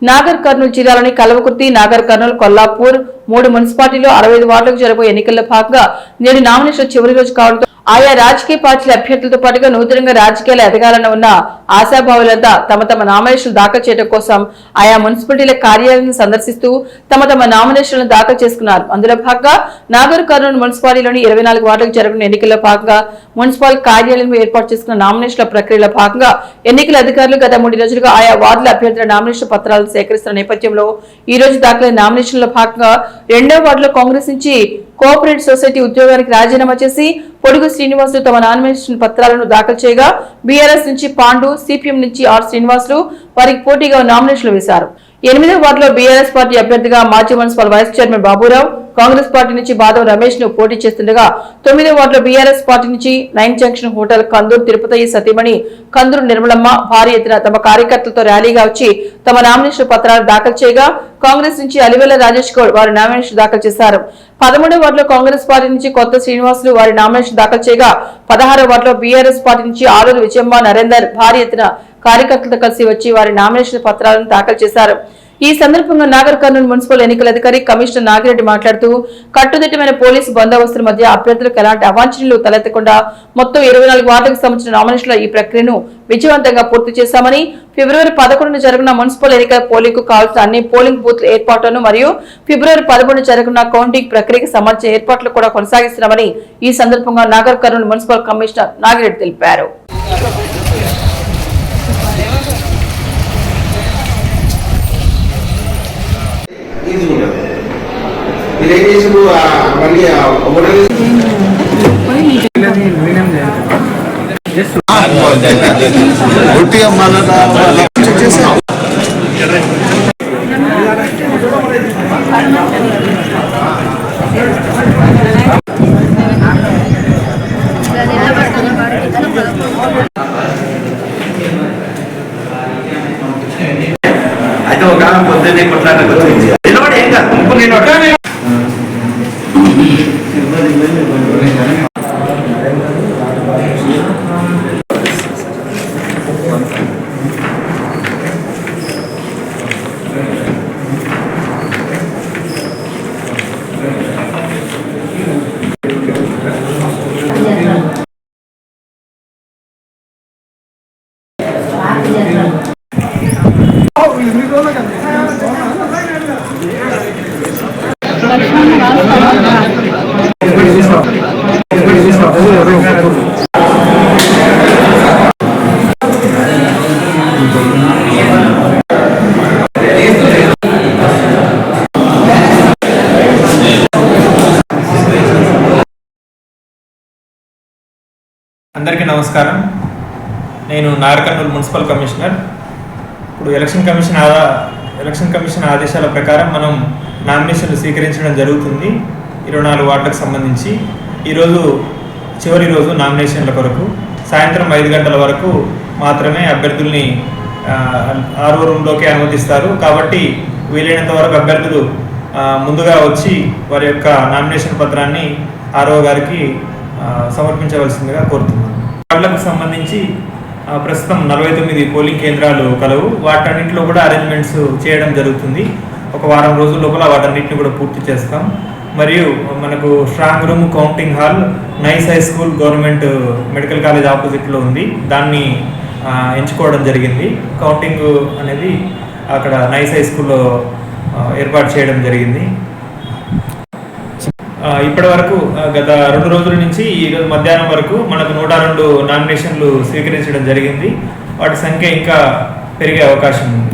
నాగర్ కర్నూలు జిల్లాలోని కల్వకుర్తి, నాగర్ కర్నూలు, కొల్లాపూర్ 3 మున్సిపాలిటీలో 65 వార్డులకు జరగబోయే ఎన్నికల్లో భాగంగా నేడు నామినేషన్ చివరి రోజు కావడంతో ఆయా రాజకీయ పార్టీల అభ్యర్థులతో పాటుగా నూతనంగా రాజకీయాలు ఎదగాలన్న ఉన్న ఆశాభావులంతా తమ తమ నామినేషన్లు దాఖలు చేయడం కోసం ఆయా మున్సిపాలిటీల కార్యాలయాలను సందర్శిస్తూ తమ తమ నామినేషన్లను దాఖలు చేసుకున్నారు. అందులో భాగంగా నాగర్ కర్నూలు మున్సిపాలిటీలోని 24 వార్డులకు జరగనున్న ఎన్నికల్లో భాగంగా మున్సిపల్ కార్యాలయంలో ఏర్పాటు చేసుకున్న నామినేషన్ల ప్రక్రియలో భాగంగా ఎన్నికల అధికారులు గత 3 రోజులుగా ఆయా వార్డుల అభ్యర్థుల నామినేషన్ పత్రాలను సేకరిస్తున్న నేపథ్యంలో ఈ రోజు దాఖలైన నామినేషన్ల భాగంగా 2వ వార్డులో కాంగ్రెస్ నుంచి కోఆపరేటివ్ సొసైటీ ఉద్యోగానికి రాజీనామా చేసి పొడుగు శ్రీనివాసులు తమ నామినేషన్ పత్రాలను దాఖలు చేయగా బీఆర్ఎస్ నుంచి పాండు, సిపిఎం నుంచి ఆర్ శ్రీనివాసులు వారికి పోటీగా నామినేషన్లు వేశారు. 8వ వార్డులో బీఆర్ఎస్ పార్టీ అభ్యర్థిగా మాజీ municipal vice chairman Baburao, Congress party నుంచి బాదం రమేష్ ను పోటీ చేస్తుండగా 9వ వార్డులో బీఆర్ఎస్ పార్టీ నుంచి 9 జంక్షన్ హోటల్ కందూరు తిరుపతి సతీమణి కందూరు నిర్మలమ్మ భారీ ఎత్తున తమ కార్యకర్తలతో ర్యాలీగా వచ్చి తమ నామినేషన్ పత్రాలు దాఖలు చేయగా కాంగ్రెస్ నుంచి అలివేల రాజేష్ గౌడ్ వారి నామినేషన్ దాఖలు చేశారు. 13వ వార్డులో కాంగ్రెస్ పార్టీ నుంచి కొత్త శ్రీనివాసులు వారి నామినేషన్ దాఖలు చేయగా 16వ వార్డులో బీఆర్ఎస్ పార్టీ నుంచి ఆలూరు విజయమ్మ నరేందర్ భారీ ఎత్తున కార్యకర్తలతో కలిసి వచ్చి వారి నామినేషన్ పత్రాలను దాఖలు చేశారు. ఈ సందర్భంగా నాగర్ కర్నూలు మున్సిపల్ ఎన్నికల అధికారి కమిషనర్ నాగిరెడ్డి మాట్లాడుతూ కట్టుదిట్టమైన పోలీసు బందోబస్తుల మధ్య అభ్యర్థులకు ఎలాంటి అవాంఛనీయాలు తలెత్తకుండా మొత్తం 24 వార్డులకు సంబంధించిన నామినేషన్ల ఈ ప్రక్రియను విజయవంతంగా పూర్తి చేశామని, ఫిబ్రవరి 11న జరగనున్న మున్సిపల్ ఎన్నికల పోలింగ్ కు కావాల్సిన అన్ని పోలింగ్ బూత్ల ఏర్పాట్లను మరియు ఫిబ్రవరి 11న జరగనున్న కౌంటింగ్ ప్రక్రియకు సంబంధించిన ఏర్పాట్లు కూడా కొనసాగిస్తున్నామని ఈ సందర్భంగా నాగర్ కర్నూలు మున్సిపల్ కమిషనర్ నాగిరెడ్డి తెలిపారు. అయితే ఒక పొద్దున్నే కొట్లాటకు వచ్చింది అందరికీ నమస్కారం. నేను నాగర్ కర్నూలు మున్సిపల్ కమిషనర్. ఇప్పుడు ఎలక్షన్ కమిషన్ ఆదేశాల ప్రకారం మనం నామినేషన్లు స్వీకరించడం జరుగుతుంది. 24 వార్డులకు సంబంధించి ఈరోజు చివరి రోజు నామినేషన్ల కొరకు సాయంత్రం 5 గంటల వరకు మాత్రమే అభ్యర్థుల్ని ఆర్ఓ రూమ్లోకి అనుమతిస్తారు. కాబట్టి వీలైనంత వరకు అభ్యర్థులు ముందుగా వచ్చి వారి యొక్క నామినేషన్ పత్రాన్ని ఆర్ఓ గారికి సమర్పించవలసిందిగా కోరుతున్నాను. వార్డులకు సంబంధించి ప్రస్తుతం 49 పోలింగ్ కేంద్రాలు కలవు. వాటన్నింటిలో కూడా అరేంజ్మెంట్స్ చేయడం జరుగుతుంది. ఒక వారం రోజుల లోపల వాటన్నింటిని కూడా పూర్తి చేస్తాం. మరియు మనకు strong room, counting hall nice high school government medical college ఆపోజిట్లో ఉంది. దాన్ని ఎంచుకోవడం జరిగింది. కౌంటింగ్ అనేది అక్కడ నైస్ హై స్కూల్లో ఏర్పాటు చేయడం జరిగింది. ఇప్పటి వరకు గత 2 రోజుల నుంచి ఈరోజు మధ్యాహ్నం వరకు మనకు 102 నామినేషన్లు స్వీకరించడం జరిగింది. వాటి సంఖ్య ఇంకా పెరిగే అవకాశం ఉంది.